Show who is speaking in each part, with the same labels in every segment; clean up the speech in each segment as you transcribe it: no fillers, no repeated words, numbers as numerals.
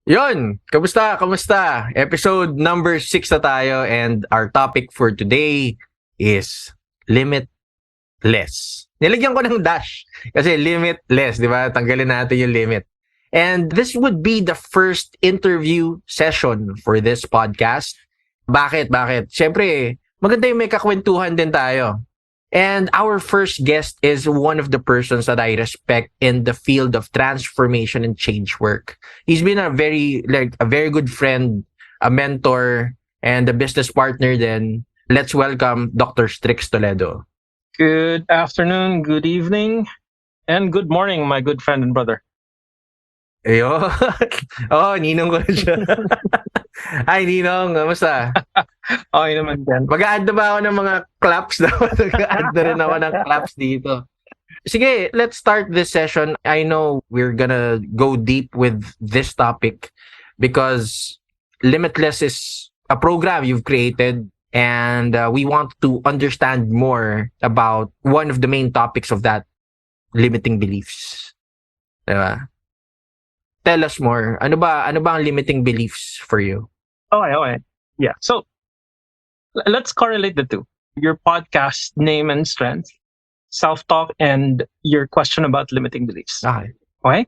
Speaker 1: Yon, kamusta? Kamusta? Episode number 6 na tayo and our topic for today is limitless. Nilagyan ko ng dash kasi limitless, di ba? Tanggalin natin yung limit. And this would be the first interview session for this podcast. Bakit? Bakit? Siyempre, maganda yung may kakwentuhan din tayo. And our first guest is one of the persons that I respect in the field of transformation and change work. He's been a very good friend, a mentor, and a business partner then. Let's welcome Dr. Strix Toledo.
Speaker 2: Good afternoon, good evening, and good morning, my good friend and brother.
Speaker 1: Ayo. Oh, ninong ko na siya. Hi, ninong. Kamusta?
Speaker 2: Okay naman yan.
Speaker 1: Mag-a-add na ba ako ng mga claps dapat? Mag-a-add na rin ako ng claps dito. Sige, let's start this session. I know we're gonna go deep with this topic because Limitless is a program you've created and we want to understand more about one of the main topics of that, limiting beliefs. Diba? Tell us more. Ano ba ang limiting beliefs for you?
Speaker 2: Okay. Yeah. So, let's correlate the two. Your podcast name and strength, self-talk, and your question about limiting beliefs. Okay?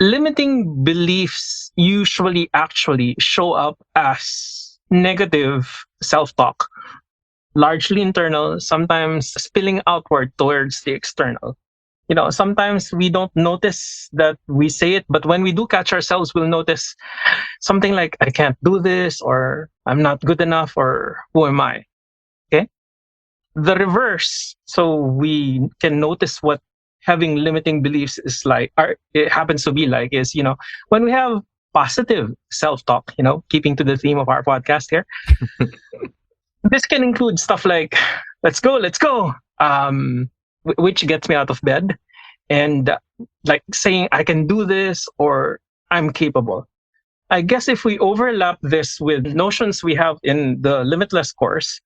Speaker 2: Limiting beliefs usually actually show up as negative self-talk, largely internal, sometimes spilling outward towards the external. You know, sometimes we don't notice that we say it, but when we do catch ourselves, we'll notice something like, I can't do this, or I'm not good enough, or who am I? Okay? The reverse, so we can notice what having limiting beliefs is like, or it happens to be like, is, you know, when we have positive self-talk, you know, keeping to the theme of our podcast here, this can include stuff like, let's go, which gets me out of bed, and like saying I can do this or I'm capable. I guess if we overlap this with notions we have in the Limitless course,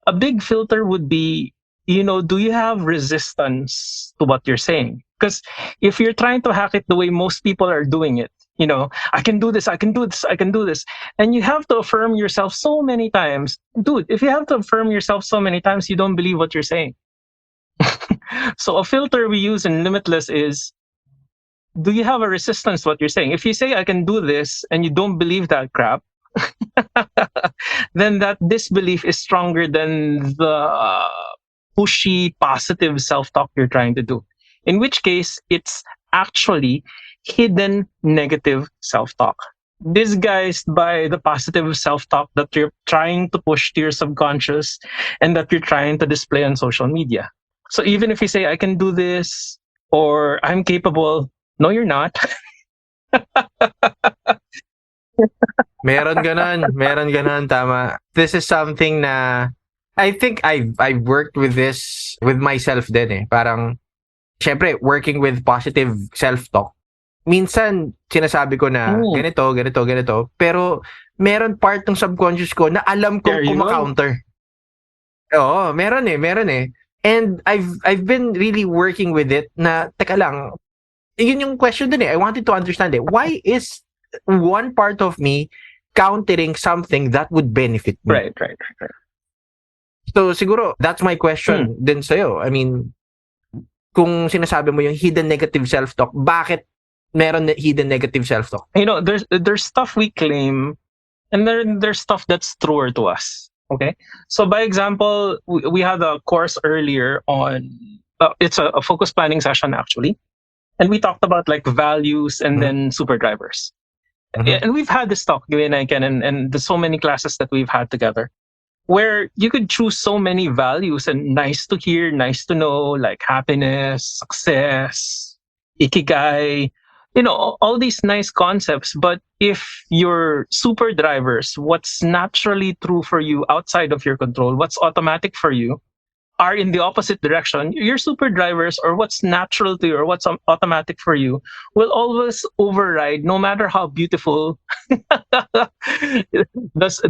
Speaker 2: a big filter would be, you know, do you have resistance to what you're saying? Because if you're trying to hack it the way most people are doing it, you know, I can do this, and you have to affirm yourself so many times. Dude, if you have to affirm yourself so many times, you don't believe what you're saying. So a filter we use in Limitless is, do you have a resistance to what you're saying? If you say I can do this and you don't believe that crap, then that disbelief is stronger than the pushy positive self-talk you're trying to do. In which case, it's actually hidden negative self-talk, disguised by the positive self-talk that you're trying to push to your subconscious and that you're trying to display on social media. So even if you say, I can do this, or I'm capable, no, you're not.
Speaker 1: Meron ganon, tama. This is something na I think I've worked with this with myself din eh. Parang, syempre, working with positive self-talk. Minsan, sinasabi ko na ganito, pero meron part ng subconscious ko na alam ko kumaka-counter. Oo, meron eh. And I've been really working with it na, teka lang, yun yung question din eh. I wanted to understand it. Why is one part of me countering something that would benefit me?
Speaker 2: Right.
Speaker 1: So siguro, that's my question din sa'yo. I mean, kung sinasabi mo yung hidden negative self-talk, bakit meron hidden negative self-talk?
Speaker 2: You know, there's stuff we claim, and there's stuff that's truer to us. Okay, so by example, we had a course earlier on, it's a focus planning session actually, and we talked about like values and then super drivers. And we've had this talk, Ken, and there's so many classes that we've had together, where you could choose so many values and nice to hear, nice to know, like happiness, success, ikigai, you know, all these nice concepts. But if your super drivers, what's naturally true for you outside of your control, what's automatic for you, are in the opposite direction, your super drivers, or what's natural to you or what's automatic for you, will always override, no matter how beautiful the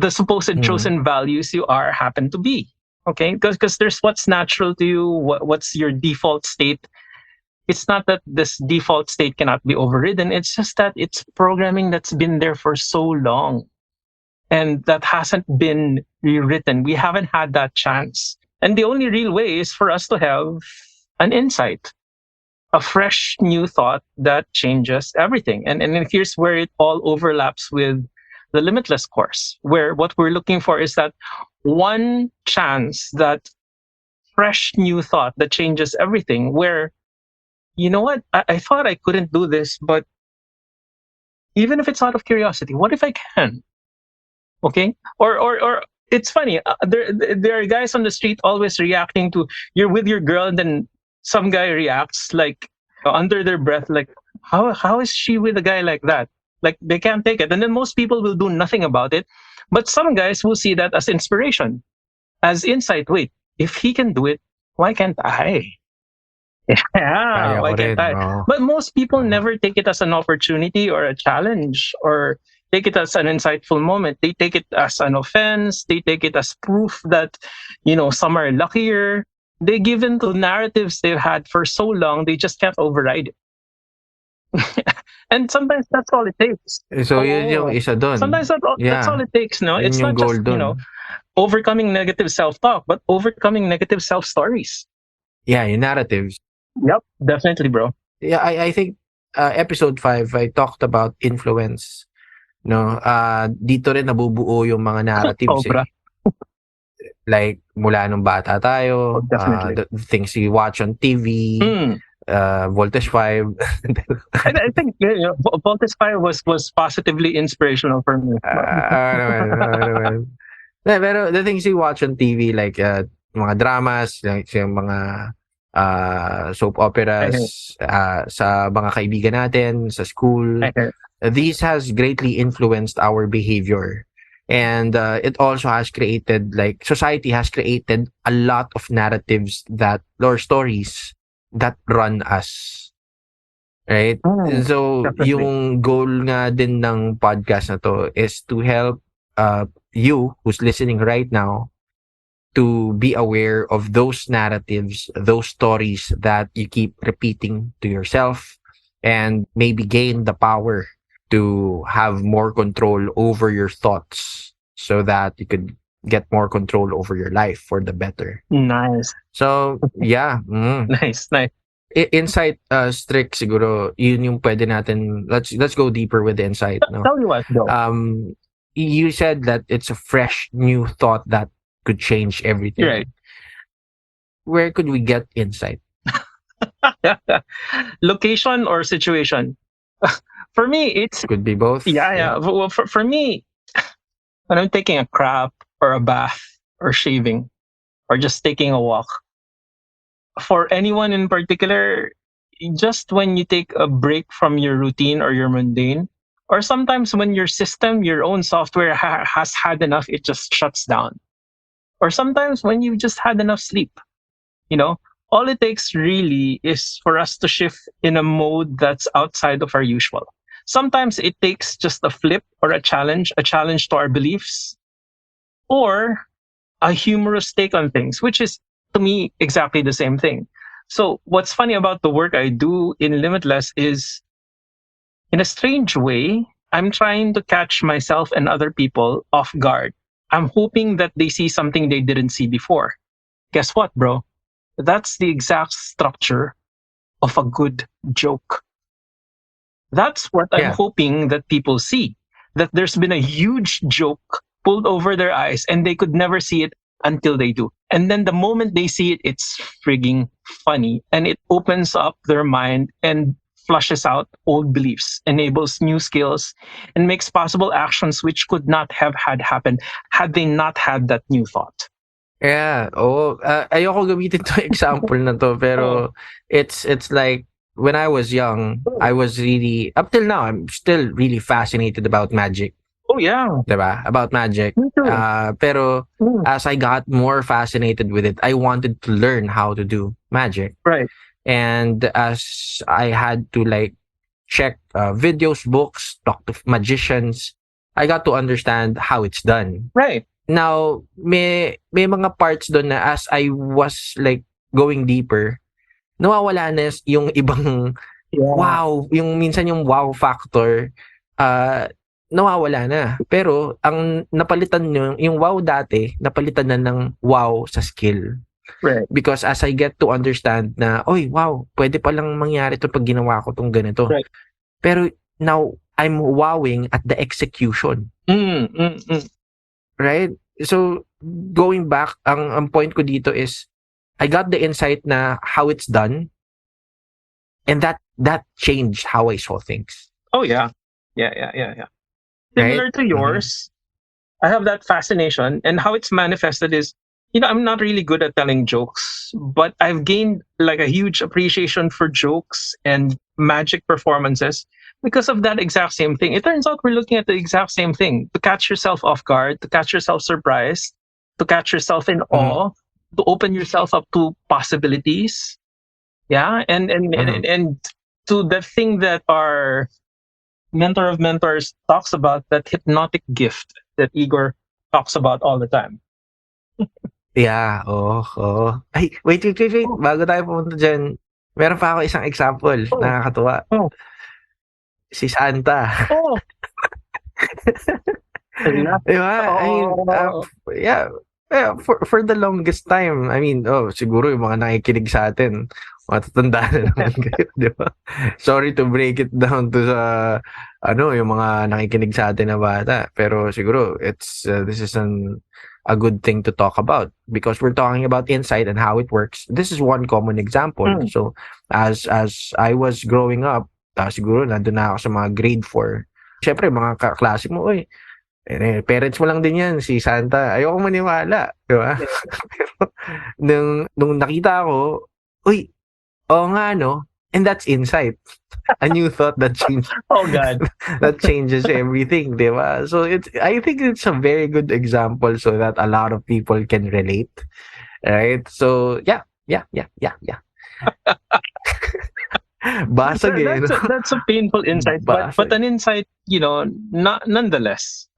Speaker 2: supposed chosen values you are happen to be. Okay, because there's what's natural to you, what's your default state. It's not that this default state cannot be overridden. It's just that it's programming that's been there for so long and that hasn't been rewritten. We haven't had that chance. And the only real way is for us to have an insight, a fresh new thought that changes everything. And then here's where it all overlaps with the Limitless course, where what we're looking for is that one chance, that fresh new thought that changes everything, where, you know what, I thought I couldn't do this, but even if it's out of curiosity, what if I can? Okay. Or it's funny. There are guys on the street always reacting to, you're with your girl, and then some guy reacts like under their breath, like, how is she with a guy like that? Like they can't take it. And then most people will do nothing about it. But some guys will see that as inspiration, as insight. Wait, if he can do it, why can't I? Yeah,
Speaker 1: Kaya ko
Speaker 2: why can't
Speaker 1: rin.
Speaker 2: I?
Speaker 1: Oo.
Speaker 2: But most people
Speaker 1: Oo.
Speaker 2: never take it as an opportunity or a challenge, or take it as an insightful moment. They take it as an offense. They take it as proof that, some are luckier. They give in to narratives they've had for so long, they just can't override it. And sometimes that's all it takes.
Speaker 1: So, yun yung
Speaker 2: Oh,
Speaker 1: isa dun.
Speaker 2: sometimes that's all
Speaker 1: Yeah.
Speaker 2: it takes. No,
Speaker 1: Yun
Speaker 2: it's
Speaker 1: yung
Speaker 2: not
Speaker 1: goal
Speaker 2: just
Speaker 1: dun.
Speaker 2: overcoming negative self-talk, but overcoming negative self-stories.
Speaker 1: Yeah, yung narratives.
Speaker 2: Yep, definitely, bro.
Speaker 1: Yeah, I think episode 5, I talked about influence. No, dito rin nabubuo yung mga narratives
Speaker 2: Sobra.
Speaker 1: Like mula nung bata tayo,
Speaker 2: Oh, definitely.
Speaker 1: the things we watch on TV, Voltage 5.
Speaker 2: I think Voltes Fire was positively inspirational for me.
Speaker 1: Pero the things we watch on TV, like mga dramas, like yung mga soap operas, sa mga kaibigan natin, sa school, these has greatly influenced our behavior. And it also has created, like, society has created a lot of narratives or stories that run us. Right? So,
Speaker 2: definitely.
Speaker 1: yung goal nga din ng podcast na to is to help you who's listening right now to be aware of those narratives, those stories that you keep repeating to yourself, and maybe gain the power to have more control over your thoughts so that you could get more control over your life for the better.
Speaker 2: Nice.
Speaker 1: So, yeah.
Speaker 2: Nice.
Speaker 1: Insight, Strix, siguro, yun yung pwede natin, let's go deeper with the insight. No?
Speaker 2: Tell you what, though.
Speaker 1: You said that it's a fresh, new thought that could change everything.
Speaker 2: Right.
Speaker 1: Where could we get insight?
Speaker 2: Location or situation? For me, it's...
Speaker 1: Could be both.
Speaker 2: Yeah. Well, for me, when I'm taking a crap or a bath or shaving or just taking a walk, for anyone in particular, just when you take a break from your routine or your mundane, or sometimes when your system, your own software has had enough, it just shuts down. Or sometimes when you've just had enough sleep, all it takes really is for us to shift in a mode that's outside of our usual. Sometimes it takes just a flip or a challenge to our beliefs, or a humorous take on things, which is, to me, exactly the same thing. So what's funny about the work I do in Limitless is, in a strange way, I'm trying to catch myself and other people off guard. I'm hoping that they see something they didn't see before. Guess what, bro? That's the exact structure of a good joke. That's what I'm hoping that people see. That there's been a huge joke pulled over their eyes and they could never see it until they do. And then the moment they see it, it's frigging funny. And it opens up their mind and flushes out old beliefs, enables new skills, and makes possible actions which could not have had happened had they not had that new thought.
Speaker 1: Yeah. Ayoko gamitin to example na to, pero it's like, when I was young, I was really, up till now, I'm still really fascinated about magic.
Speaker 2: Oh, yeah.
Speaker 1: Diba? About magic.
Speaker 2: Me too.
Speaker 1: Pero as I got more fascinated with it, I wanted to learn how to do magic.
Speaker 2: Right.
Speaker 1: And as I had to, like, check videos, books, talk to magicians, I got to understand how it's done.
Speaker 2: Right.
Speaker 1: Now, may mga parts doon na as I was, like, going deeper, nawawala na yung ibang wow, yung minsan yung wow factor, nawawala na. Pero ang napalitan nyo, yung wow dati, napalitan na ng wow sa skill.
Speaker 2: Right.
Speaker 1: Because as I get to understand na, oy, wow, pwede palang mangyari to pag ginawa ko tong ganito.
Speaker 2: Right.
Speaker 1: Pero now, I'm wowing at the execution. Right? So, going back, ang point ko dito is, I got the insight na how it's done, and that changed how I saw things.
Speaker 2: Oh, yeah. Yeah. Similar
Speaker 1: Right?
Speaker 2: to yours, I have that fascination, and how it's manifested is, I'm not really good at telling jokes, but I've gained like a huge appreciation for jokes and magic performances because of that exact same thing. It turns out we're looking at the exact same thing: to catch yourself off guard, to catch yourself surprised, to catch yourself in awe, to open yourself up to possibilities. Yeah, and to the thing that our mentor of mentors talks about, that hypnotic gift that Igor talks about all the time.
Speaker 1: Yeah, oo. Ay, wait. Bago tayo pumunta dyan, meron pa ako isang example. Nakakatuwa. Si Santa. Diba? I mean, yeah. For the longest time, I mean, siguro yung mga nakikinig sa atin, matatanda na naman kayo, di ba? Sorry to break it down to sa, yung mga nakikinig sa atin na bata. Pero siguro, this is a good thing to talk about because we're talking about insight and how it works. This is one common example. So, as I was growing up, siguro nandun na ako sa mga grade 4. Siyempre, mga kaklase mo, parents mo lang din yan, si Santa. Ayoko maniwala, di ba? Pero, nung nakita ko, oo nga, no? And that's insight. A new thought that changes.
Speaker 2: Oh God,
Speaker 1: that changes everything, di ba? So I think it's a very good example so that a lot of people can relate, right? So yeah. Basag
Speaker 2: that's a painful insight, but an insight, nonetheless.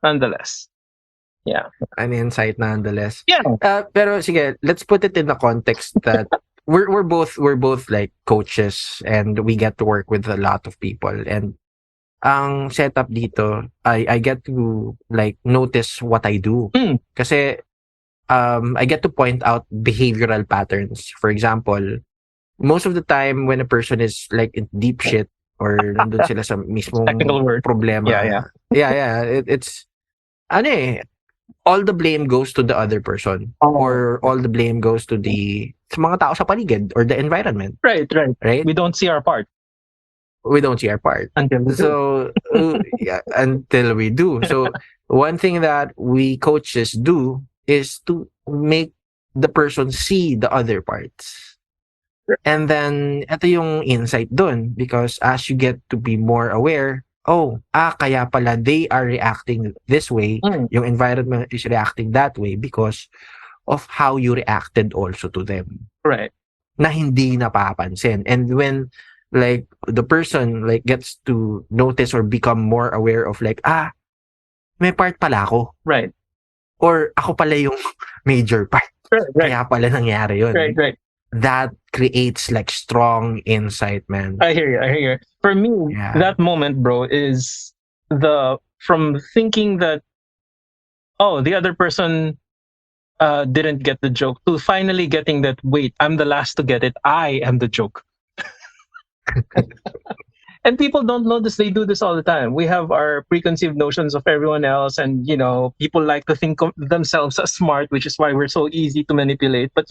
Speaker 2: Yeah.
Speaker 1: An insight nonetheless.
Speaker 2: Yeah.
Speaker 1: Pero sige, let's put it in the context that we're both like coaches and we get to work with a lot of people, and ang setup dito, I get to like notice what I do. Kasi I get to point out behavioral patterns. For example, most of the time when a person is like in deep shit or nandun sila sa mismong problema. Yeah. It's all the blame goes to the other person, or all the blame goes to sa mga tao sa paligid or the environment.
Speaker 2: Right. We don't see our part. Until
Speaker 1: we do. So one thing that we coaches do is to make the person see the other parts. And then, ito yung insight dun. Because as you get to be more aware, kaya pala they are reacting this way. Yung environment is reacting that way because of how you reacted also to them.
Speaker 2: Right.
Speaker 1: Na hindi napapansin. And when like the person like gets to notice or become more aware of like, may part pala ako.
Speaker 2: Right.
Speaker 1: Or ako pala yung major part.
Speaker 2: Right.
Speaker 1: Kaya pala nangyari yun.
Speaker 2: Right.
Speaker 1: That creates like strong insight, man.
Speaker 2: I hear you. For me, that moment, bro, is from thinking that, the other person didn't get the joke, to finally getting that, wait, I'm the last to get it. I am the joke. And people don't notice they do this all the time. We have our preconceived notions of everyone else, and people like to think of themselves as smart, which is why we're so easy to manipulate. But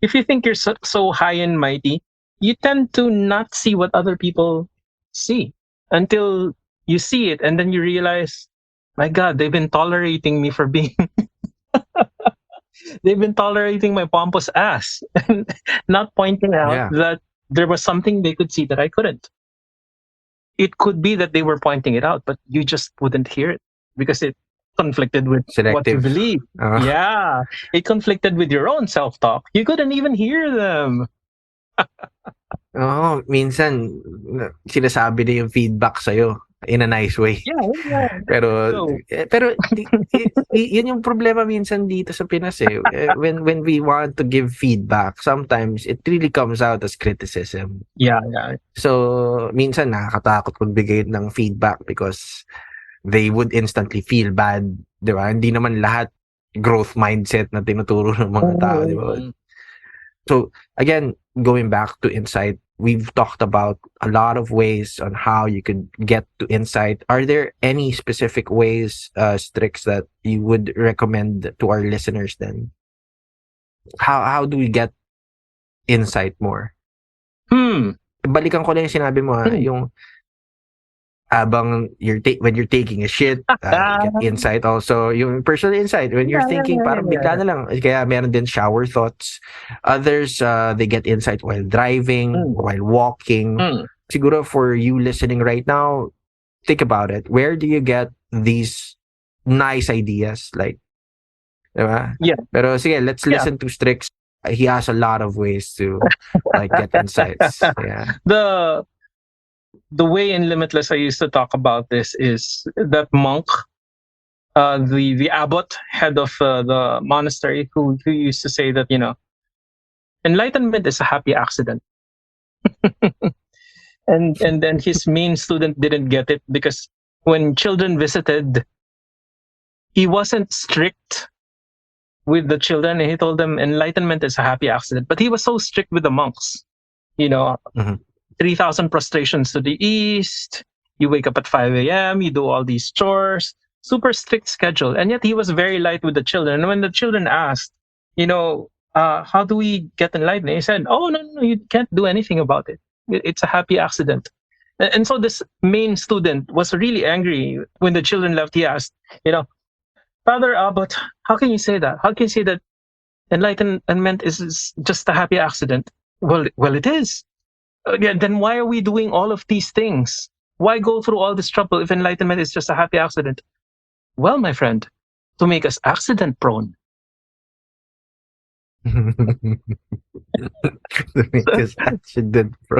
Speaker 2: if you think you're so high and mighty, you tend to not see what other people see until you see it, and then you realize, my God, they've been tolerating me for being. They've been tolerating my pompous ass and not pointing out that there was something they could see that I couldn't. It could be that they were pointing it out, but you just wouldn't hear it because it conflicted with what you believe. Yeah. It conflicted with your own self-talk. You couldn't even hear them.
Speaker 1: Minsan, sinasabi na yung feedback sa'yo. in a nice way.
Speaker 2: Yeah, yeah.
Speaker 1: Pero
Speaker 2: So,
Speaker 1: pero yun yung problema minsan dito sa Pinas eh. When we want to give feedback, sometimes it really comes out as criticism.
Speaker 2: yeah, yeah.
Speaker 1: So minsan nakakatakot magbigay ng feedback because they would instantly feel bad, 'di ba? Hindi naman lahat growth mindset na tinuturo ng mga tao, 'di ba? So again, going back to insight, we've talked about a lot of ways on how you could get to insight. Are there any specific ways, Strix, that you would recommend to our listeners then? How do we get insight more? Balikan ko lang yung sinabi mo yung when you're taking a shit, get insight also. Yung personal insight when you're thinking parang bigla na lang. Kaya meron din shower thoughts. Others, they get insight while driving, while walking. Siguro for you listening right now, think about it. Where do you get these nice ideas? Like, diba?
Speaker 2: Yeah.
Speaker 1: Pero sige, let's listen to Strix. He has a lot of ways to like get insights. Yeah.
Speaker 2: The way in Limitless I used to talk about this is that monk, the abbot, head of the monastery, who used to say that, enlightenment is a happy accident. and then his main student didn't get it because when children visited, he wasn't strict with the children and he told them enlightenment is a happy accident. But he was so strict with the monks, 3,000 prostrations to the east. You wake up at 5 a.m. You do all these chores. Super strict schedule. And yet he was very light with the children. And when the children asked, how do we get enlightened? He said, oh, no, you can't do anything about it. It's a happy accident. And so this main student was really angry when the children left. He asked, Father Abbot, how can you say that? How can you say that enlightenment is just a happy accident? Well, it is. Then why are we doing all of these things? Why go through all this trouble if enlightenment is just a happy accident? Well, my friend, to make us accident prone.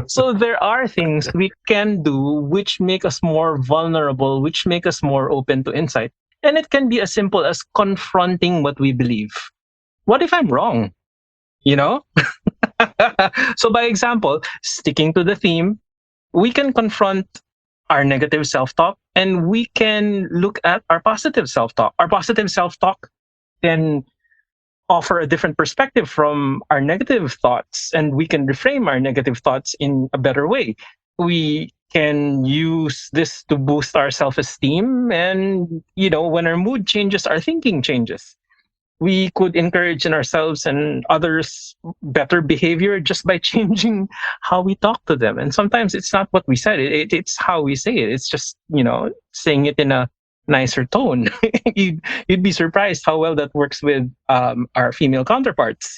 Speaker 2: So there are things we can do which make us more vulnerable, which make us more open to insight. And it can be as simple as confronting what we believe. What if I'm wrong? So by example, sticking to the theme, we can confront our negative self-talk and we can look at our positive self-talk. Our positive self-talk can offer a different perspective from our negative thoughts, and we can reframe our negative thoughts in a better way. We can use this to boost our self-esteem, and when our mood changes, our thinking changes. We could encourage in ourselves and others better behavior just by changing how we talk to them. And sometimes it's not what we said, it's how we say it. It's just, saying it in a nicer tone. You'd be surprised how well that works with our female counterparts,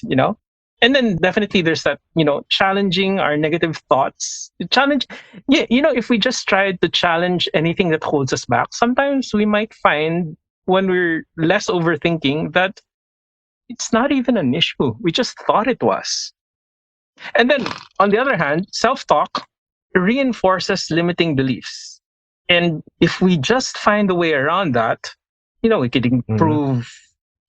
Speaker 2: And then definitely there's that, challenging our negative thoughts. If we just tried to challenge anything that holds us back, sometimes we might find when we're less overthinking that it's not even an issue. We just thought it was. And then, on the other hand, self-talk reinforces limiting beliefs. And if we just find a way around that, we could improve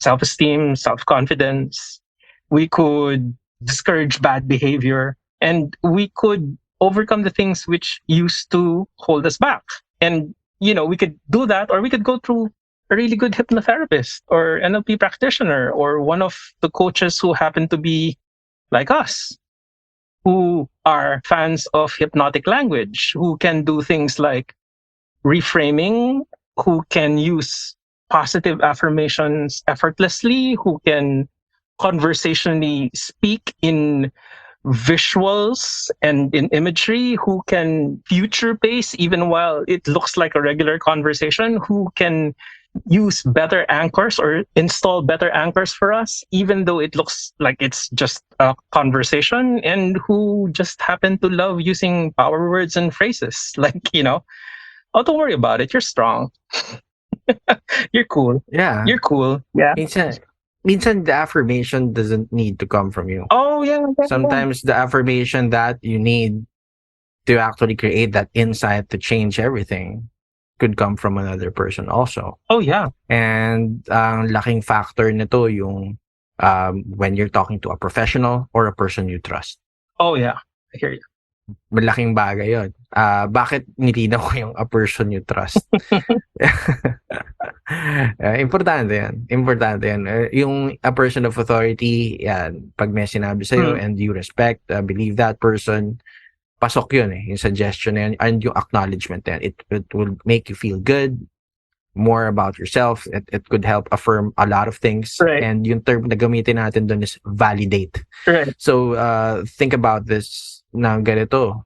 Speaker 2: self-esteem, self-confidence. We could discourage bad behavior. And we could overcome the things which used to hold us back. And, we could do that, or we could go through a really good hypnotherapist or NLP practitioner or one of the coaches who happen to be like us, who are fans of hypnotic language, who can do things like reframing, who can use positive affirmations effortlessly, who can conversationally speak in visuals and in imagery, who can future pace even while it looks like a regular conversation, who can use better anchors or install better anchors for us, even though it looks like it's just a conversation, and who just happen to love using power words and phrases like, oh, don't worry about it. You're strong. You're cool.
Speaker 1: Yeah.
Speaker 2: You're cool. Yeah.
Speaker 1: Minsan the affirmation doesn't need to come from you.
Speaker 2: Oh, yeah.
Speaker 1: Sometimes the affirmation that you need to actually create that insight to change everything could come from another person also.
Speaker 2: Oh, yeah.
Speaker 1: And ang laking factor nito yung when you're talking to a professional or a person you trust.
Speaker 2: Oh, yeah. I hear you.
Speaker 1: Malaking bagay yun. Bakit nilinaw ko yung a person you trust? Importante yan. Importante yan. Yung a person of authority, yan, pag may sinabi sa'yo and you respect, believe that person, pasok yun yung suggestion na yan, and yung acknowledgement yan. It will make you feel good, more about yourself. It could help affirm a lot of things.
Speaker 2: Right.
Speaker 1: And yung term na gamitin natin doon is validate.
Speaker 2: Right.
Speaker 1: So, think about this na ganito.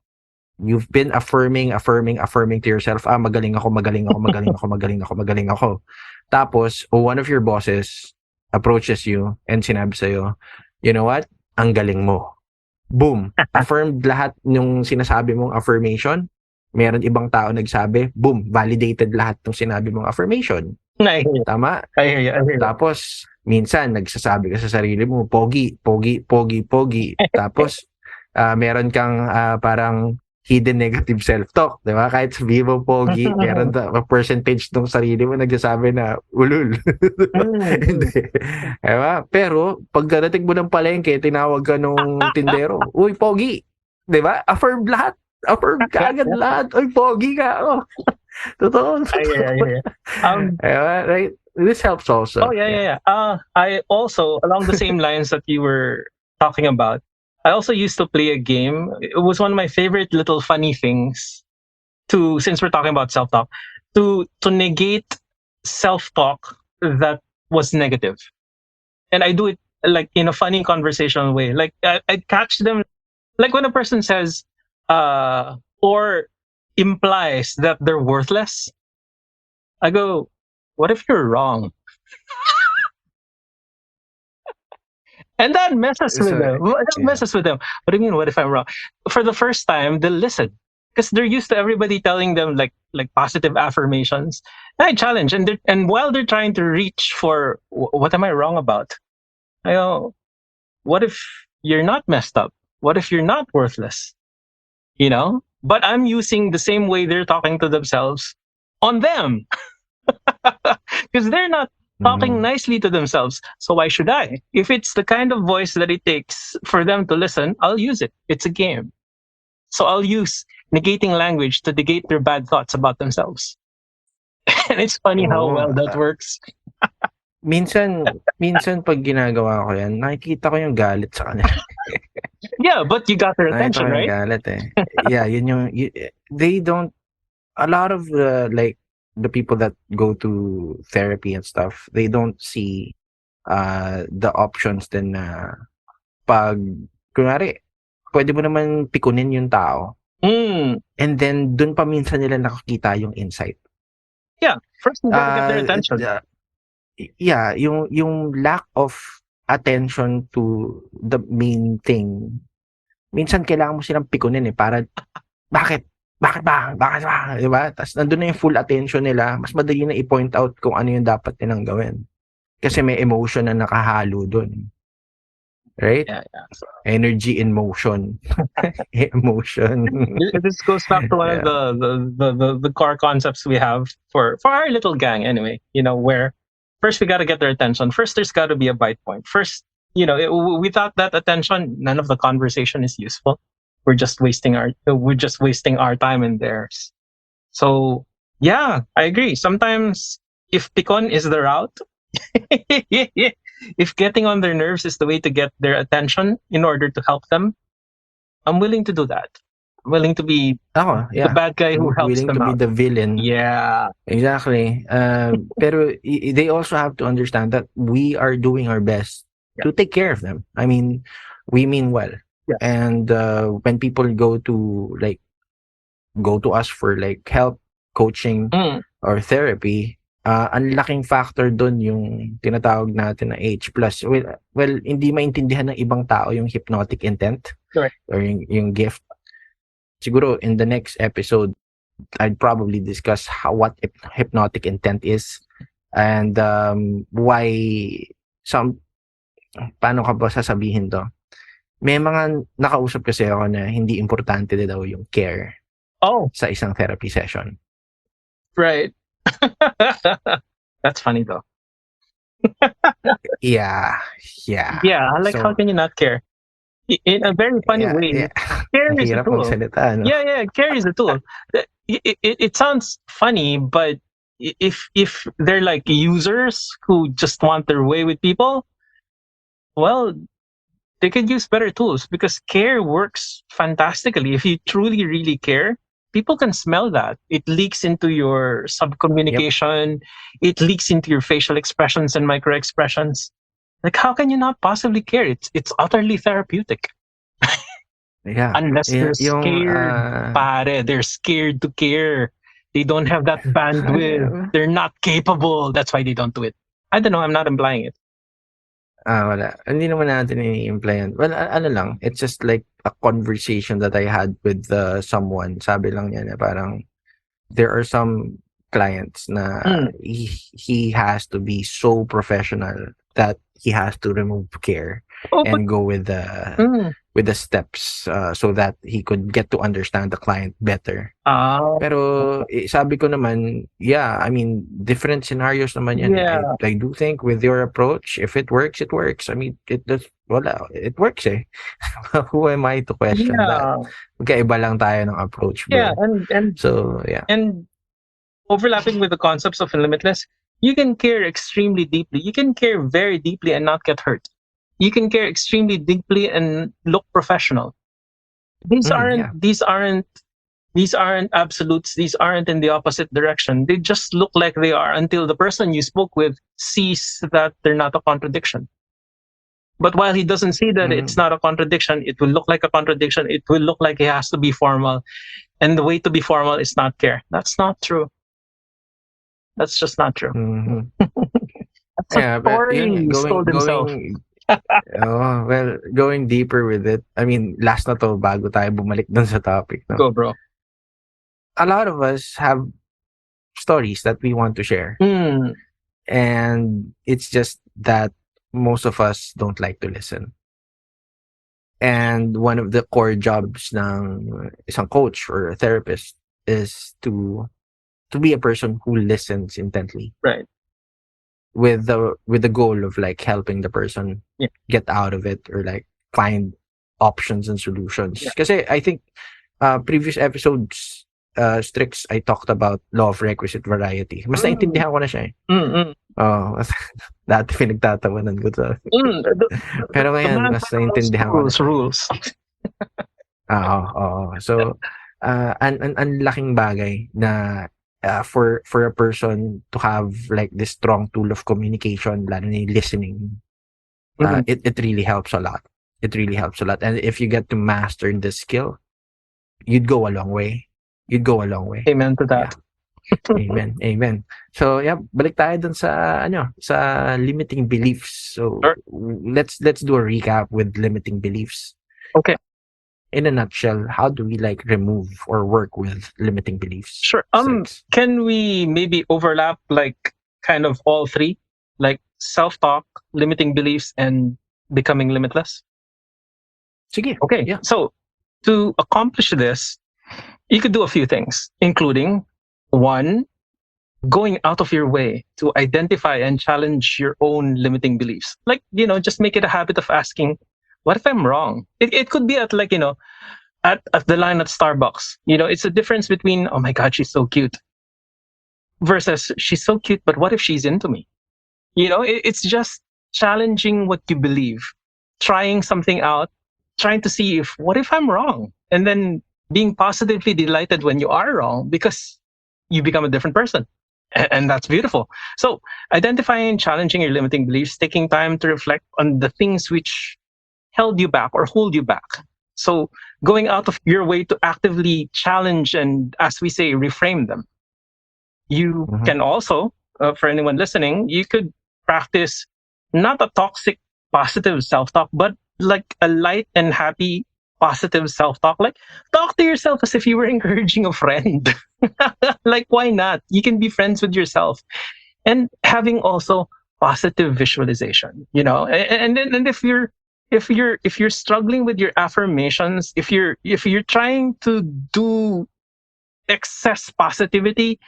Speaker 1: You've been affirming to yourself, magaling ako. Tapos, one of your bosses approaches you and sinabi sa'yo, you know what? Ang galing mo. Boom. Affirmed lahat yung sinasabi mong affirmation. Meron ibang tao nagsabi, boom, validated lahat ng sinabi mong affirmation. Tama?
Speaker 2: I hear you.
Speaker 1: Tapos, minsan, nagsasabi ka sa sarili mo, pogi. Tapos, meron kang parang hidden negative self-talk, di ba? Kahit sabihin mo pogi, meron a percentage ng sarili mo nagsasabi na ulul. Hindi. Diba? Pero, pagdating mo ng palengke, tinawag ka nung tindero, uy, pogi. Di ba? Affirm lahat. Affirm ka agad lahat. Uy, pogi ka. Oh. Totoo.
Speaker 2: Yeah.
Speaker 1: Right? This helps also.
Speaker 2: Oh, yeah. I also, along the same lines that you were talking about, I also used to play a game. It was one of my favorite little funny things since we're talking about self-talk, to negate self-talk that was negative. And I do it like in a funny conversational way. Like I'd catch them, like when a person says, or implies that they're worthless, I go, what if you're wrong? And that messes with them. Messes with them. What do you mean, what if I'm wrong? For the first time, they'll listen. Because they're used to everybody telling them like positive affirmations. And I challenge. And while they're trying to reach for what am I wrong about? I go, what if you're not messed up? What if you're not worthless? You know? But I'm using the same way they're talking to themselves on them. Because they're not talking nicely to themselves. So why should I? If it's the kind of voice that it takes for them to listen, I'll use it. It's a game. So I'll use negating language to negate their bad thoughts about themselves. And it's funny how well that works.
Speaker 1: Minsan pag ginagawa ko yan, nakikita ko yung galit sa kanila.
Speaker 2: Yeah, but you got their attention, right?
Speaker 1: Galit Yeah, they don't, a lot of the people that go to therapy and stuff, they don't see the options din na pag, kunwari, pwede mo naman pikunin yung tao. And then, dun pa minsan nila nakakita yung insight.
Speaker 2: Yeah, first you gotta get their attention.
Speaker 1: Yung lack of attention to the main thing, minsan kailangan mo silang pikunin para, bakit ba? Diba? Tapos nandun na yung full attention nila, mas madali na i-point out kung ano yung dapat nilang gawin. Kasi may emotion na nakahalo dun. Right?
Speaker 2: Yeah.
Speaker 1: Energy in motion. Emotion.
Speaker 2: This goes back to one of the core concepts we have for our little gang anyway, where first we got to get their attention. First, there's got to be a bite point. First, without that attention, none of the conversation is useful. We're just wasting our time and theirs. So yeah, I agree. Sometimes if pikon is the route, if getting on their nerves is the way to get their attention in order to help them, I'm willing to do that. I'm willing to be the bad guy who helps them out.
Speaker 1: Willing to be the villain.
Speaker 2: Yeah.
Speaker 1: Exactly. Pero they also have to understand that we are doing our best to take care of them. I mean, we mean well.
Speaker 2: Yeah.
Speaker 1: And when people go to us for help, coaching, or therapy, ang laking factor dun yung tinatawag natin na H+. Well, hindi maintindihan ng ibang tao yung hypnotic intent.
Speaker 2: Correct.
Speaker 1: Or yung gift. Siguro in the next episode, I'd probably discuss what hypnotic intent is and why paano ka ba sasabihin to? May mga nakausap kasi ako na hindi importante daw yung care sa isang therapy session.
Speaker 2: Right. That's funny though.
Speaker 1: Yeah, yeah.
Speaker 2: Yeah, like how
Speaker 1: So,
Speaker 2: can you not care? In a very funny
Speaker 1: yeah,
Speaker 2: way,
Speaker 1: yeah.
Speaker 2: care is a
Speaker 1: Mahirap
Speaker 2: tool.
Speaker 1: magsalita, no?
Speaker 2: Yeah, yeah, care is a tool. It sounds funny, but if they're like users who just want their way with people, well, they could use better tools because care works fantastically. If you truly, really care, people can smell that. It leaks into your sub
Speaker 1: Yep.
Speaker 2: communication, it leaks into your facial expressions and micro expressions. Like, how can you not possibly care? It's utterly therapeutic.
Speaker 1: Yeah.
Speaker 2: Unless they're
Speaker 1: Yung,
Speaker 2: scared, pare, they're scared to care. They don't have that bandwidth. They're not capable. That's why they don't do it. I don't know. I'm not implying it.
Speaker 1: wala. Hindi naman natin ini-imply yan. Well, ano lang, it's just like a conversation that I had with someone. Sabi lang niya na parang there are some clients na
Speaker 2: Mm.
Speaker 1: he has to be so professional that he has to remove care
Speaker 2: Oh, but
Speaker 1: and go with the steps so that he could get to understand the client better. Pero sabi ko naman, yeah, I mean, different scenarios naman yan.
Speaker 2: yeah,
Speaker 1: I do think with your approach, if it works, it works. I mean, it does, wala, it works eh. Who am I to question that?
Speaker 2: yeah,
Speaker 1: Magkaiba lang tayo ng approach,
Speaker 2: yeah,
Speaker 1: bro.
Speaker 2: and
Speaker 1: So, yeah.
Speaker 2: and overlapping with the concepts of Limitless, you can care extremely deeply. You can care very deeply and not get hurt. You can care extremely deeply and look professional. These aren't
Speaker 1: Yeah.
Speaker 2: these aren't absolutes. These aren't in the opposite direction. They just look like they are until the person you spoke with sees that they're not a contradiction. But while he doesn't see that it's not a contradiction, it will look like a contradiction. It will look like it has to be formal. And the way to be formal is not care. That's not true. That's just not true.
Speaker 1: Mhm.
Speaker 2: That's a
Speaker 1: Yeah, but
Speaker 2: story
Speaker 1: yun,
Speaker 2: he stole himself.
Speaker 1: oh, well, going deeper with it. I mean, last na to bago tayo bumalik dun sa topic, no?
Speaker 2: Go, bro.
Speaker 1: A lot of us have stories that we want to share.
Speaker 2: Mm.
Speaker 1: And it's just that most of us don't like to listen. And one of the core jobs ng isang coach or a therapist is to be a person who listens intently.
Speaker 2: Right.
Speaker 1: With the goal of like helping the person get out of it or like find options and solutions. Kasi I think previous episodes, Strix, I talked about law of requisite variety. Mas naintindihan ko na siya eh. Oh, dati pinagtatawanan ko to. Pero ngayon, mas naintindihan ko na siya.
Speaker 2: Rules.
Speaker 1: Oo. So, ang laking bagay na for a person to have like this strong tool of communication, lalo na yung listening, it really helps a lot. It really helps a lot. And if you get to master this skill, you'd go a long way. You'd go a long way.
Speaker 2: Amen to that.
Speaker 1: Yeah. Amen. So, yeah, balik tayo dun sa sa limiting beliefs. So,
Speaker 2: sure.
Speaker 1: let's do a recap with limiting beliefs.
Speaker 2: Okay.
Speaker 1: In a nutshell, how do we like remove or work with limiting beliefs?
Speaker 2: Sure. Can we maybe overlap like kind of all three, like self-talk, limiting beliefs, and becoming limitless?
Speaker 1: Sige.
Speaker 2: Okay.
Speaker 1: Yeah.
Speaker 2: So to accomplish this, you could do a few things, including one, going out of your way to identify and challenge your own limiting beliefs. Like, just make it a habit of asking, what if I'm wrong? It could be at like, at the line at Starbucks. It's a difference between, oh my God, she's so cute, versus she's so cute, but what if she's into me? It's just challenging what you believe, trying something out, trying to see what if I'm wrong? And then being positively delighted when you are wrong because you become a different person. And that's beautiful. So identifying and challenging your limiting beliefs, taking time to reflect on the things which held you back or hold you back. So going out of your way to actively challenge and, as we say, reframe them. You can also, for anyone listening, you could practice not a toxic positive self-talk, but like a light and happy positive self-talk. Like talk to yourself as if you were encouraging a friend. Like why not? You can be friends with yourself. And having also positive visualization, and if you're struggling with your affirmations, if you're trying to do excess positivity,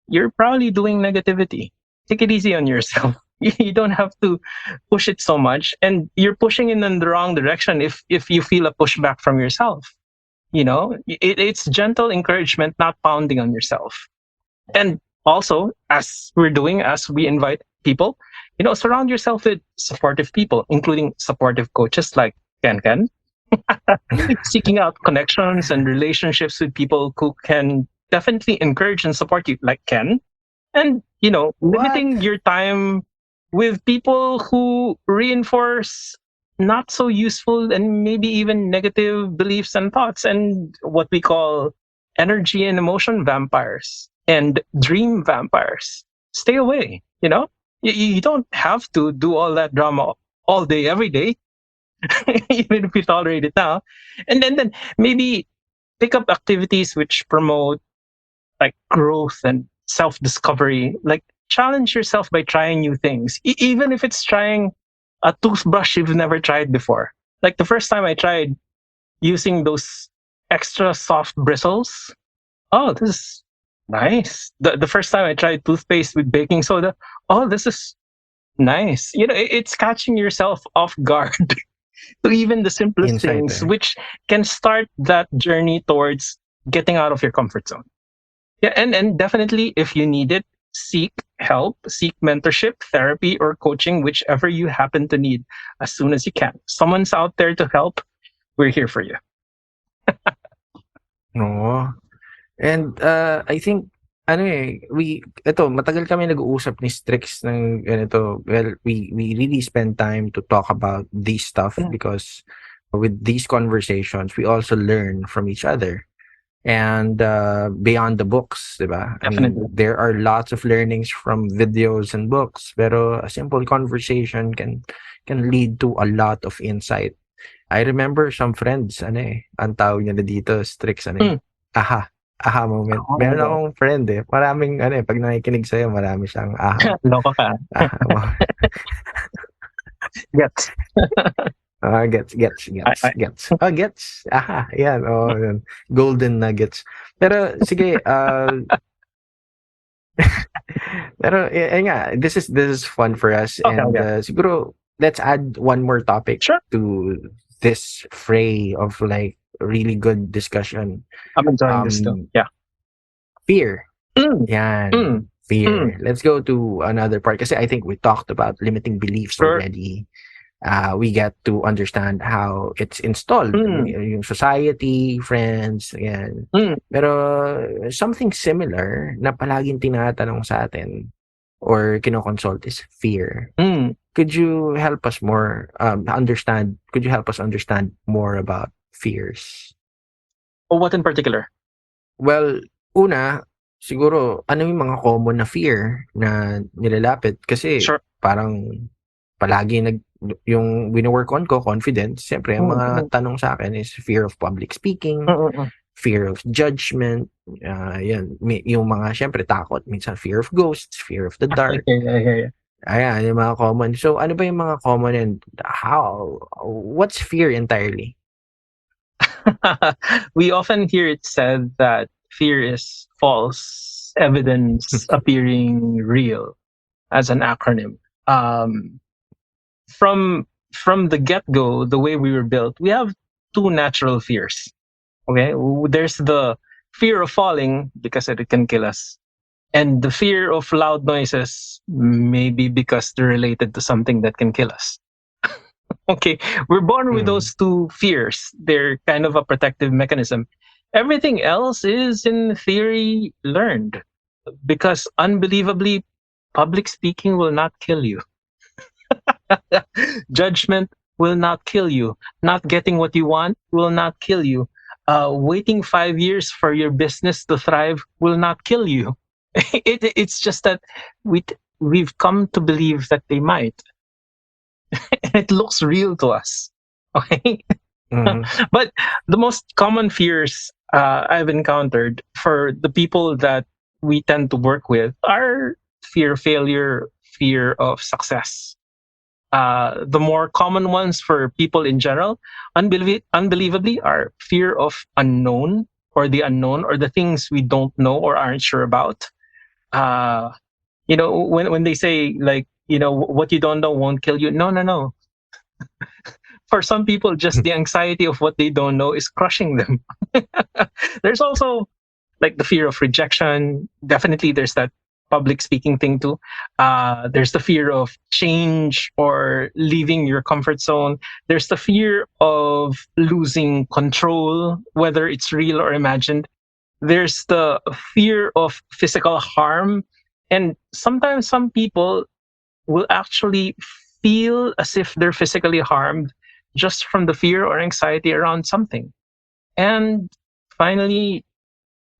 Speaker 2: you're probably doing negativity. Take it easy on yourself. You don't have to push it so much, and you're pushing it in the wrong direction if you feel a pushback from yourself. It's gentle encouragement, not pounding on yourself. And also, as we invite people, surround yourself with supportive people, including supportive coaches like Ken-ken. Seeking out connections and relationships with people who can definitely encourage and support you, like Ken. And,
Speaker 1: What?
Speaker 2: limiting your time with people who reinforce not so useful and maybe even negative beliefs and thoughts, and what we call energy and emotion vampires and dream vampires. Stay away, You don't have to do all that drama all day, every day, even if you tolerate it now. And then maybe pick up activities which promote like growth and self-discovery. Like, challenge yourself by trying new things, even if it's trying a toothbrush you've never tried before. Like the first time I tried using those extra soft bristles, oh, this is nice. The first time I tried toothpaste with baking soda, oh, this is nice. It's catching yourself off guard to even the simplest
Speaker 1: Insight
Speaker 2: things,
Speaker 1: eh.
Speaker 2: which can start that journey towards getting out of your comfort zone. Yeah, and definitely, if you need it, seek help, seek mentorship, therapy, or coaching, whichever you happen to need, as soon as you can. Someone's out there to help. We're here for you.
Speaker 1: No. And I think matagal kami nag-uusap ni Strix ng ganito. Well, we really spend time to talk about this stuff because with these conversations, we also learn from each other. And beyond the books, diba? I mean,
Speaker 2: Definitely.
Speaker 1: there are lots of learnings from videos and books, pero a simple conversation can lead to a lot of insight. I remember some friends, ang tawag nila dito, Strix, aha moment.
Speaker 2: Oh,
Speaker 1: Meron
Speaker 2: okay.
Speaker 1: akong friend maraming pag nakikinig sa'yo, marami siyang aha.
Speaker 2: Loko ka. Gets.
Speaker 1: Gets. Gets. Aha, yan. Yan. Golden nuggets. Pero sige, pero nga, this is fun for us.
Speaker 2: Okay,
Speaker 1: And siguro let's add one more topic
Speaker 2: Sure.
Speaker 1: to this fray of like really good discussion.
Speaker 2: I'm enjoying this too. Yeah.
Speaker 1: Fear.
Speaker 2: Mm.
Speaker 1: Yan. Fear. Let's go to another part kasi I think we talked about limiting beliefs already. We get to understand how it's installed. Yung society, friends, yan. Pero something similar na palaging tinatanong sa atin or kinoconsult is fear. Could you help us more understand? Could you help us understand more about fears?
Speaker 2: What in particular?
Speaker 1: Well, una, siguro, ano yung mga common na fear na nilalapit? Kasi parang palagi yung wino-work on ko, confidence. Siyempre, ang mga tanong sa akin is fear of public speaking, fear of judgment, yan. Yung mga, siyempre, takot. Minsan, fear of ghosts, fear of the dark.
Speaker 2: I hear you.
Speaker 1: Ayan, yung mga common. So, ano ba yung mga common and what's fear entirely?
Speaker 2: We often hear it said that fear is false evidence appearing real as an acronym. From the get-go, the way we were built, we have two natural fears. Okay, there's the fear of falling because it can kill us, and the fear of loud noises, maybe because they're related to something that can kill us. Okay, we're born with those two fears. They're kind of a protective mechanism. Everything else is, in theory, learned, because unbelievably, public speaking will not kill you. Judgment will not kill you. Not getting what you want will not kill you. Waiting 5 years for your business to thrive will not kill you. It's just that we've come to believe that they might. And it looks real to us. Okay? But the most common fears I've encountered for the people that we tend to work with are fear of failure, fear of success. The more common ones for people in general, unbelievably, are fear of unknown, or the unknown, or the things we don't know or aren't sure about. When they say, like, what you don't know won't kill you. No, no, no. For some people, just the anxiety of what they don't know is crushing them. There's also like the fear of rejection. Definitely, there's that public speaking thing too. There's the fear of change or leaving your comfort zone. There's the fear of losing control, whether it's real or imagined. There's the fear of physical harm. And sometimes some people will actually feel as if they're physically harmed just from the fear or anxiety around something. And finally,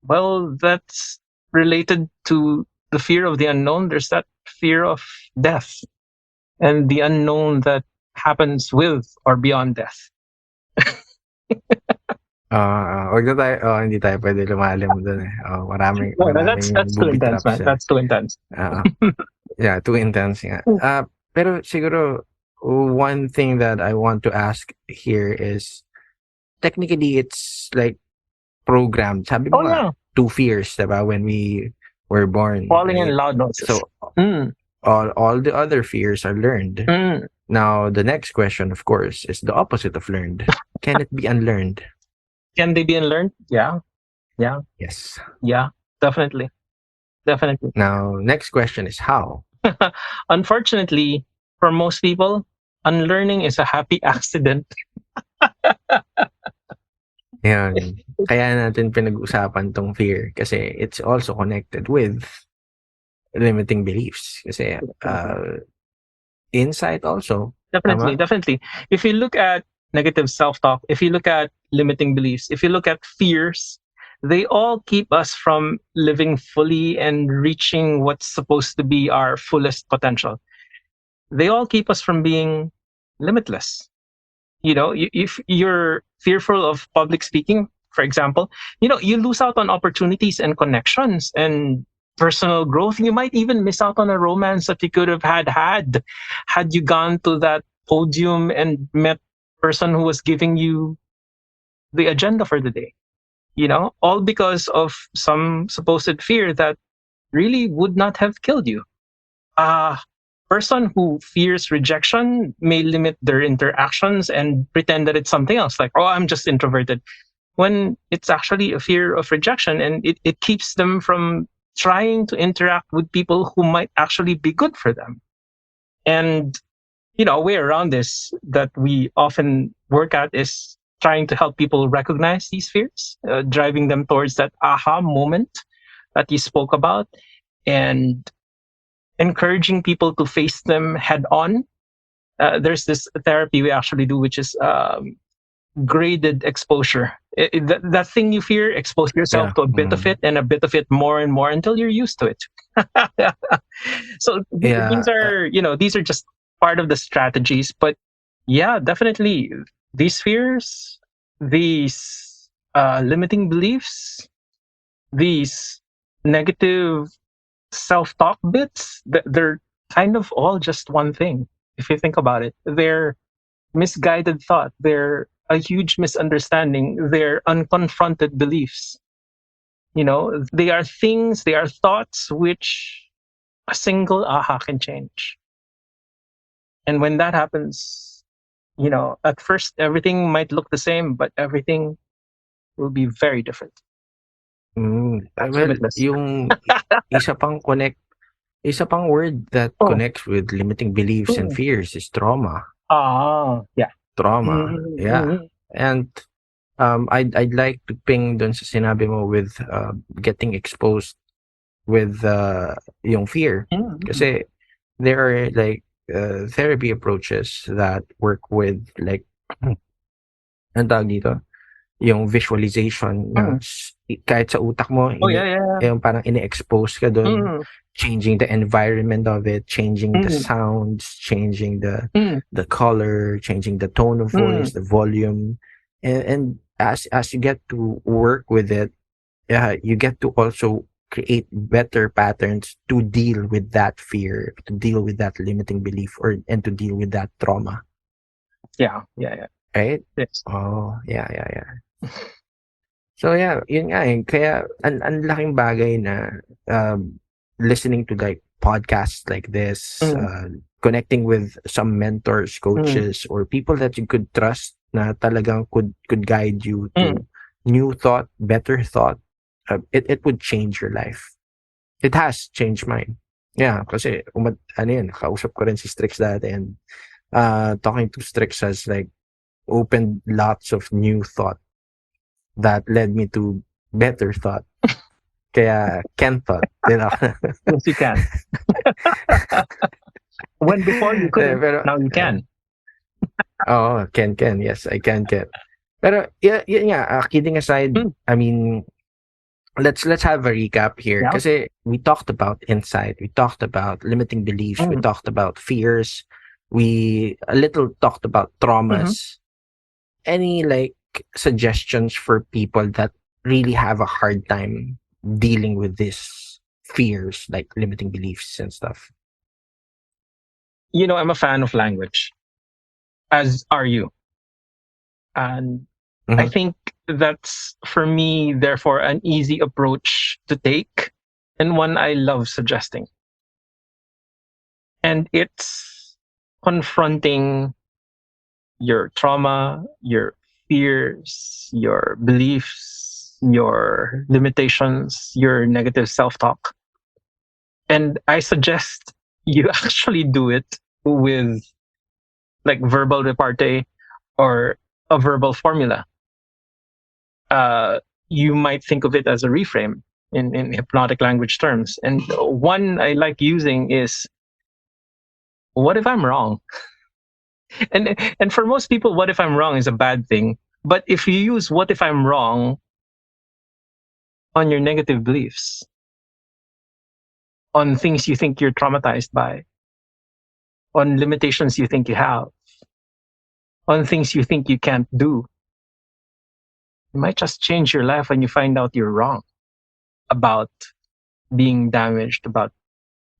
Speaker 2: well, that's related to the fear of the unknown. There's that fear of death and the unknown that happens with or beyond death.
Speaker 1: Wag na tayo, hindi tayo pwede lumalim dun eh. Maraming
Speaker 2: No,
Speaker 1: maraming
Speaker 2: that's too
Speaker 1: booby
Speaker 2: intense,
Speaker 1: traps
Speaker 2: man.
Speaker 1: yan.
Speaker 2: That's too intense.
Speaker 1: Yeah, too intense nga. Pero siguro, one thing that I want to ask here is, technically, it's like programmed. Sabi mo nga,
Speaker 2: Yeah.
Speaker 1: 2 fears, diba, when we were born.
Speaker 2: Falling
Speaker 1: right?
Speaker 2: in loud noises.
Speaker 1: So, all the other fears are learned. Now, the next question, of course, is the opposite of learned. Can it be unlearned?
Speaker 2: Can they be unlearned? Yeah.
Speaker 1: Yes.
Speaker 2: Yeah, definitely.
Speaker 1: Now, next question is how?
Speaker 2: Unfortunately, for most people, unlearning is a happy accident.
Speaker 1: Yan. Kaya natin pinag-usapan tong fear kasi it's also connected with limiting beliefs. Kasi insight also.
Speaker 2: Definitely. If you look at negative self-talk, if you look at limiting beliefs, if you look at fears, they all keep us from living fully and reaching what's supposed to be our fullest potential. They all keep us from being limitless. If you're fearful of public speaking, for example, you lose out on opportunities and connections and personal growth. You might even miss out on a romance that you could have had you gone to that podium and met person who was giving you the agenda for the day. All because of some supposed fear that really would not have killed you. Person who fears rejection may limit their interactions and pretend that it's something else, like, oh, I'm just introverted, when it's actually a fear of rejection, and it keeps them from trying to interact with people who might actually be good for them. And a way around this that we often work at is trying to help people recognize these fears, driving them towards that aha moment that you spoke about, and encouraging people to face them head on. There's this therapy we actually do, which is graded exposure. That thing you fear, expose yourself to a bit of it and a bit of it more and more until you're used to it. So these are just part of the strategies. But yeah, definitely these fears, these limiting beliefs, these negative self-talk bits, they're kind of all just one thing. If you think about it, they're misguided thought, they're a huge misunderstanding, they're unconfronted beliefs. They are things, they are thoughts which a single aha can change. And when that happens, at first everything might look the same, but everything will be very different.
Speaker 1: Well, yung isa pang word that connects with limiting beliefs and fears is trauma.
Speaker 2: Yeah.
Speaker 1: Trauma. Yeah. And I'd like to ping dun sa sinabi mo with getting exposed with yung fear. Kasi there are like therapy approaches that work with like ang tawag dito? Yung visualization na kahit sa utak mo, yung parang ini-expose ka dun, changing the environment of it, changing the sounds, changing the color, changing the tone of voice, the volume. And as you get to work with it, you get to also create better patterns to deal with that fear, to deal with that limiting belief, and to deal with that trauma.
Speaker 2: Yeah.
Speaker 1: Right?
Speaker 2: Yes.
Speaker 1: Oh, yeah. So yeah, yun nga eh. Kaya ang laking bagay na listening to like podcasts like this, connecting with some mentors, coaches, or people that you could trust na talagang could guide you to new thought, better thought, it would change your life. It has changed mine. Yeah, kasi ano yun, kausap ko rin si Strix dati, and talking to Strix has like opened lots of new thought that led me to better thought. Kaya Ken thought, you know.
Speaker 2: Yes, you can. When before you couldn't,
Speaker 1: Pero,
Speaker 2: now you can.
Speaker 1: oh, Ken, yes, I can. Pero yeah, kidding aside, I mean, let's have a recap here.
Speaker 2: Yeah.
Speaker 1: Kasi we talked about insight, we talked about limiting beliefs, we talked about fears, we a little talked about traumas. Any like suggestions for people that really have a hard time dealing with these fears, like limiting beliefs and stuff?
Speaker 2: You know, I'm a fan of language, as are you. And I think that's, for me, therefore, an easy approach to take, and one I love suggesting. And it's confronting your trauma, your fears, your beliefs, your limitations, your negative self-talk. And I suggest you actually do it with like verbal repartee or a verbal formula. You might think of it as a reframe in hypnotic language terms. And one I like using is, what if I'm wrong? And for most people, what if I'm wrong is a bad thing. But if you use what if I'm wrong on your negative beliefs, on things you think you're traumatized by, on limitations you think you have, on things you think you can't do, it might just change your life when you find out you're wrong about being damaged, about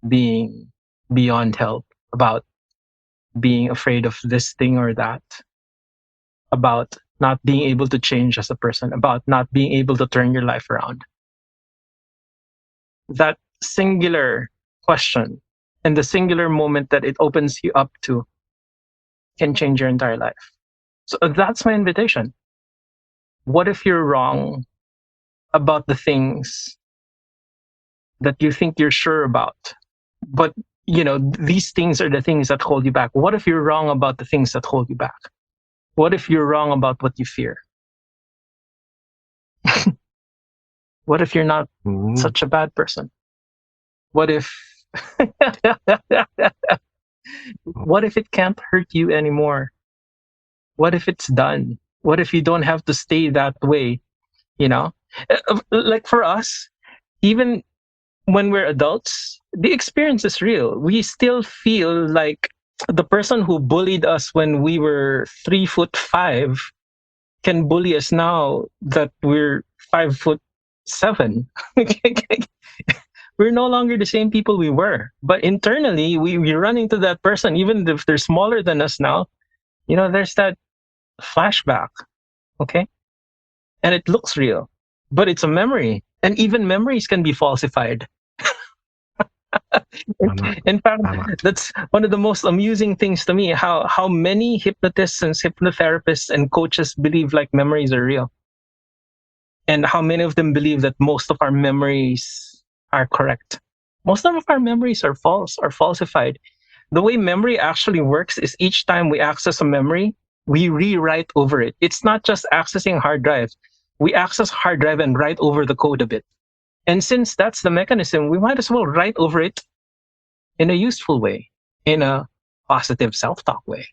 Speaker 2: being beyond help, about being afraid of this thing or that, about not being able to change as a person, about not being able to turn your life around. That singular question and the singular moment that it opens you up to can change your entire life. So that's my invitation. What if you're wrong about the things that you think you're sure about? But, you know, these things are the things that hold you back. What if you're wrong about the things that hold you back? What if you're wrong about what you fear? What if you're not such a bad person? What if what if it can't hurt you anymore? What if it's done? What if you don't have to stay that way? You know, like for us, even when we're adults, the experience is real. We still feel like the person who bullied us when we were 3'5" can bully us now that we're 5'7". We're no longer the same people we were. But internally, we run into that person, even if they're smaller than us now. You know, there's that flashback, okay? And it looks real, but it's a memory. And even memories can be falsified. In fact, that's one of the most amusing things to me, how many hypnotists and hypnotherapists and coaches believe like memories are real. And how many of them believe that most of our memories are correct. Most of our memories are false, are falsified. The way memory actually works is each time we access a memory, we rewrite over it. It's not just accessing hard drive. We access hard drive and write over the code a bit. And since that's the mechanism, we might as well write over it in a useful way, in a positive self-talk way,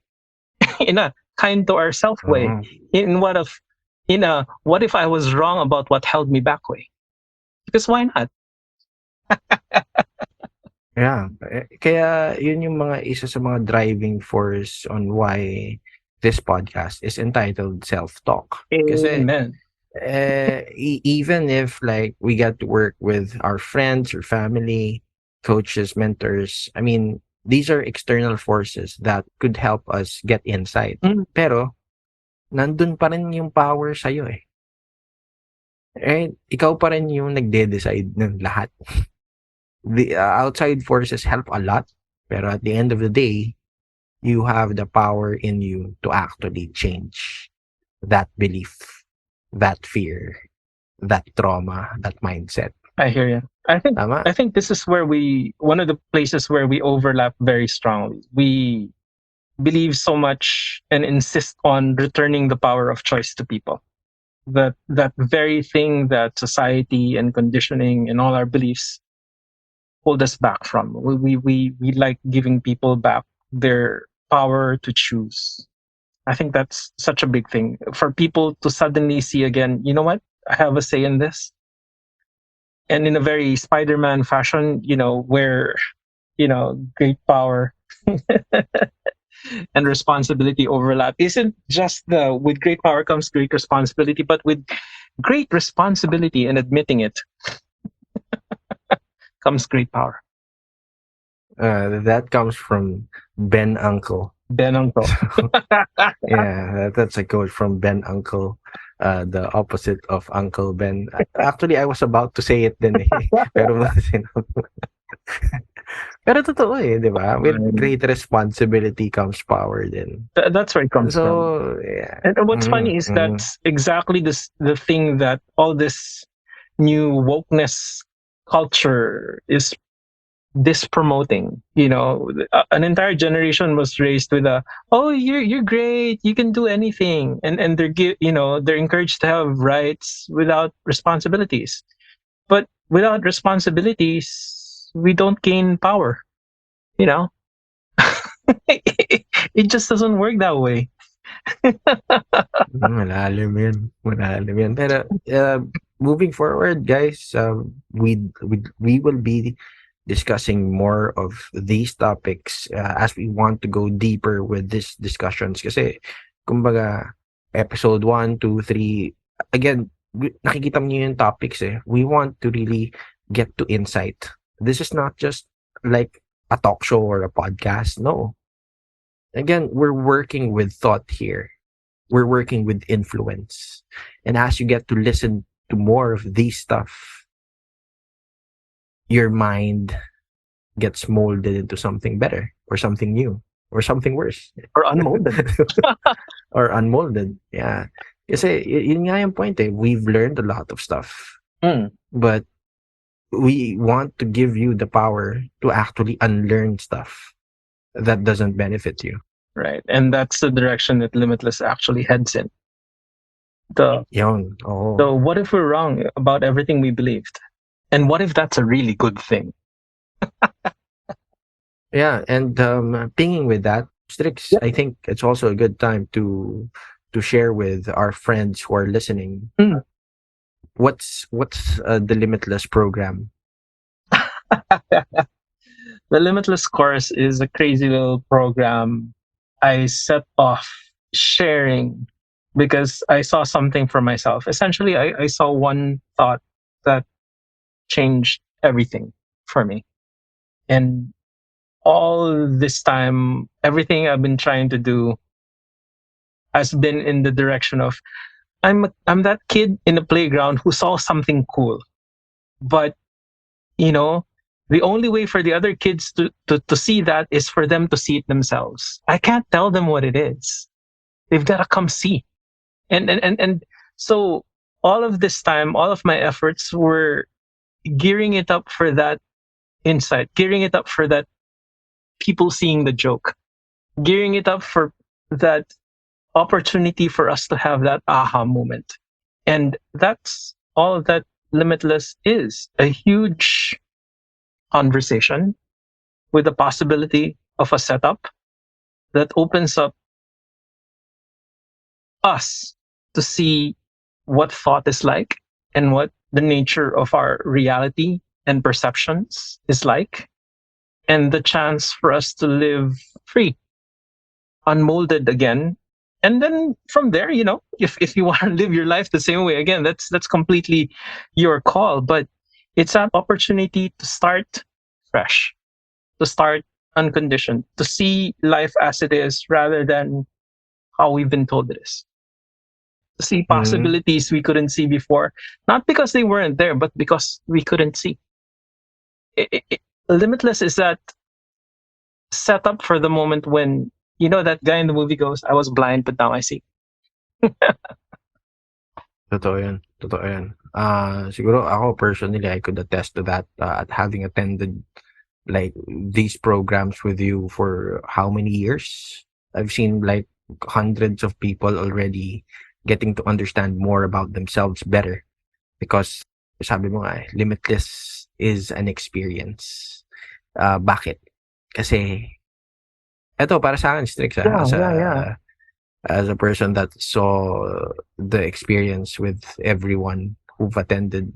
Speaker 2: in a kind to ourselves way, in a what if I was wrong about what held me back way. Because why not?
Speaker 1: Yeah. Kaya yun yung mga isa sa mga driving force on why this podcast is entitled Self-Talk. Kasi
Speaker 2: Amen.
Speaker 1: Even if like we get to work with our friends or family, coaches, mentors, I mean, these are external forces that could help us get insight. Pero nandun pa rin yung power sa'yo eh. Ikaw pa rin yung nagde-decide ng lahat. The outside forces help a lot, pero at the end of the day, you have the power in you to actually change that belief, that fear, that trauma, that mindset.
Speaker 2: I hear you.
Speaker 1: Tama?
Speaker 2: I think this is where one of the places where we overlap very strongly. We believe so much and insist on returning the power of choice to people. That very thing that society and conditioning and all our beliefs hold us back from. We like giving people back their power to choose. I think that's such a big thing for people to suddenly see again, you know what? I have a say in this. And in a very Spider-Man fashion, where, great power and responsibility overlap isn't just the with great power comes great responsibility, but with great responsibility and admitting it comes great power.
Speaker 1: That comes from Ben Uncle.
Speaker 2: Ben Uncle.
Speaker 1: Yeah, that's a quote from Ben Uncle. The opposite of Uncle Ben. Actually, I was about to say it din eh. Pero pero totoo eh, di ba? With great responsibility comes power din.
Speaker 2: That's where it comes from.
Speaker 1: So, yeah.
Speaker 2: And what's funny is that's exactly the thing that all this new wokeness culture is dispromoting. An entire generation was raised with oh, you're great, you can do anything, and they're encouraged to have rights without responsibilities. But without responsibilities, we don't gain power. It just doesn't work that way.
Speaker 1: Malalim yun. Malalim yan. Pero, moving forward, guys, we will be discussing more of these topics as we want to go deeper with these discussions. Kasi, kumbaga, episode 1, 2, 3, again, nakikita mo yung topics eh. We want to really get to insight. This is not just like a talk show or a podcast. No. Again, we're working with thought here. We're working with influence. And as you get to listen to more of these stuff, your mind gets molded into something better or something new or something worse.
Speaker 2: Or unmolded.
Speaker 1: Or unmolded. Yeah. Kasi yun nga yung point eh. We've learned a lot of stuff. But we want to give you the power to actually unlearn stuff that doesn't benefit you.
Speaker 2: Right. And that's the direction that Limitless actually heads in. So what if we're wrong about everything we believed? And what if that's a really good thing?
Speaker 1: Yeah, and pinging with that, Strix, I think it's also a good time to share with our friends who are listening. What's the Limitless program?
Speaker 2: The Limitless course is a crazy little program I set off sharing because I saw something for myself. Essentially, I saw one thought that changed everything for me. And all this time, everything I've been trying to do has been in the direction of I'm that kid in the playground who saw something cool. But, the only way for the other kids to see that is for them to see it themselves. I can't tell them what it is. They've got to come see. And so all of this time, all of my efforts were gearing it up for that insight, gearing it up for that people seeing the joke, gearing it up for that opportunity for us to have that aha moment. And that's all that Limitless is, a huge conversation with the possibility of a setup that opens up us to see what thought is like and what the nature of our reality and perceptions is like, and the chance for us to live free, unmolded again. And then from there, if you want to live your life the same way again, that's completely your call. But it's an opportunity to start fresh, to start unconditioned, to see life as it is rather than how we've been told it is. To see possibilities we couldn't see before, not because they weren't there, but because we couldn't see. Limitless is that set up for the moment when that guy in the movie goes, "I was blind, but now I see."
Speaker 1: Totoo yan, totoo yan. Siguro ako personally, I could attest to that, at having attended like these programs with you for how many years? I've seen like hundreds of people already getting to understand more about themselves better because sabi mo nga, limitless is an experience. Bakit? Kasi eto para sa akin, Strix,
Speaker 2: Yeah.
Speaker 1: as a person that saw the experience with everyone who've attended,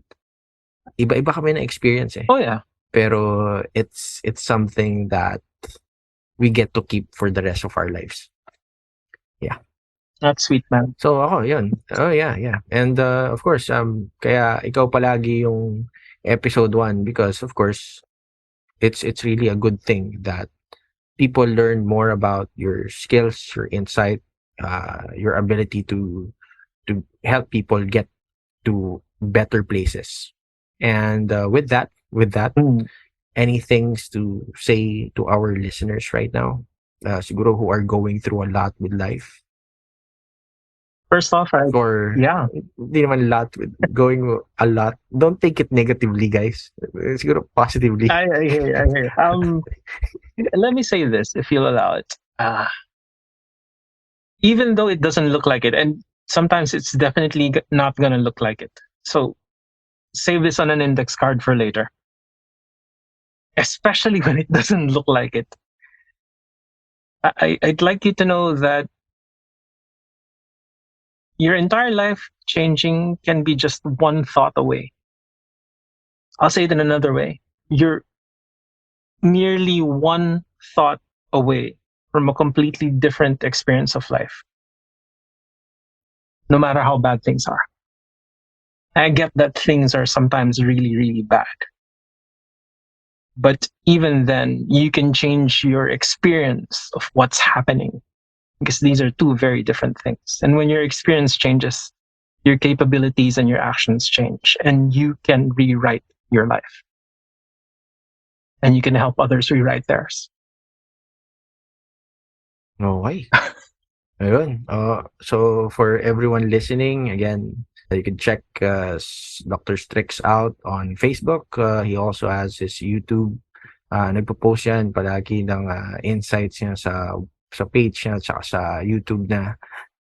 Speaker 1: iba-iba kami na experience eh.
Speaker 2: Oh yeah.
Speaker 1: Pero it's something that we get to keep for the rest of our lives. Yeah.
Speaker 2: That's sweet, man.
Speaker 1: So ako, yun. Oh yeah. And of course, kaya ikaw palagi yung episode 1 because of course, it's really a good thing that people learn more about your skills, your insight, your ability to help people get to better places. And with that, any things to say to our listeners right now? Siguro who are going through a lot with life?
Speaker 2: First off,
Speaker 1: Or
Speaker 2: yeah.
Speaker 1: hindi naman going a lot. Don't take it negatively, guys. Siguro positively.
Speaker 2: I hear. Let me say this, if you'll allow it. Even though it doesn't look like it, and sometimes it's definitely not going to look like it. So save this on an index card for later. Especially when it doesn't look like it. I'd like you to know that your entire life changing can be just one thought away. I'll say it in another way. You're merely one thought away from a completely different experience of life, no matter how bad things are. I get that things are sometimes really, really bad. But even then, you can change your experience of what's happening because these are two very different things. And when your experience changes, your capabilities and your actions change, and you can rewrite your life. And you can help others rewrite theirs.
Speaker 1: Okay. Ayun. So for everyone listening, again, you can check Dr. Strix out on Facebook. He also has his YouTube. Nagpo-post yan palagi ng insights niya sa page niya at sa YouTube na.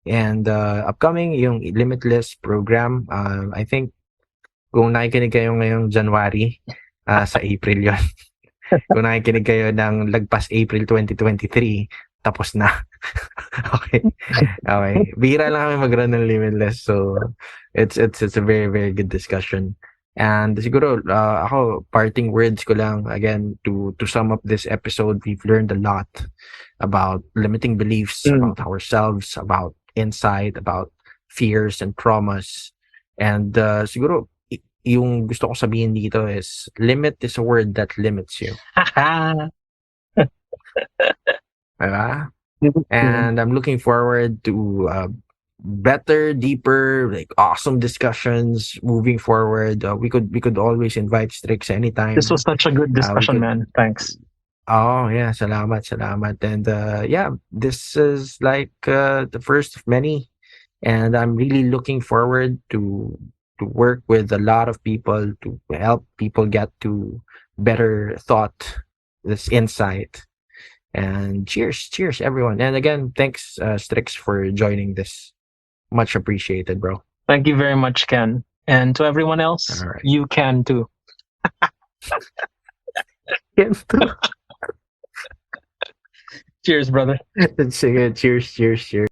Speaker 1: And upcoming yung Limitless program, I think kung nakikinig kayo ngayong January, sa April yon. Kung nakikinig kayo ng lagpas April 2023, tapos na. Okay. Bihira lang kami mag-run ng Limitless. So, it's a very, very good discussion. And siguro, ako, parting words ko lang, again, to sum up this episode, we've learned a lot about limiting beliefs, about ourselves, about insight, about fears and traumas. And siguro, yung gusto ko sabihin dito is, limit is a word that limits you. Diba? And I'm looking forward to better, deeper, like awesome discussions moving forward. We could always invite Strix anytime.
Speaker 2: This was such a good discussion, man. Thanks.
Speaker 1: Oh yeah, salamat. And yeah, this is like the first of many, and I'm really looking forward to work with a lot of people to help people get to better thought, this insight. And cheers everyone. And again, thanks Strix for joining this. Much appreciated, bro.
Speaker 2: Thank you very much, Ken. And to everyone else,
Speaker 1: All right.
Speaker 2: you can too. Cheers, brother.
Speaker 1: Sige, cheers.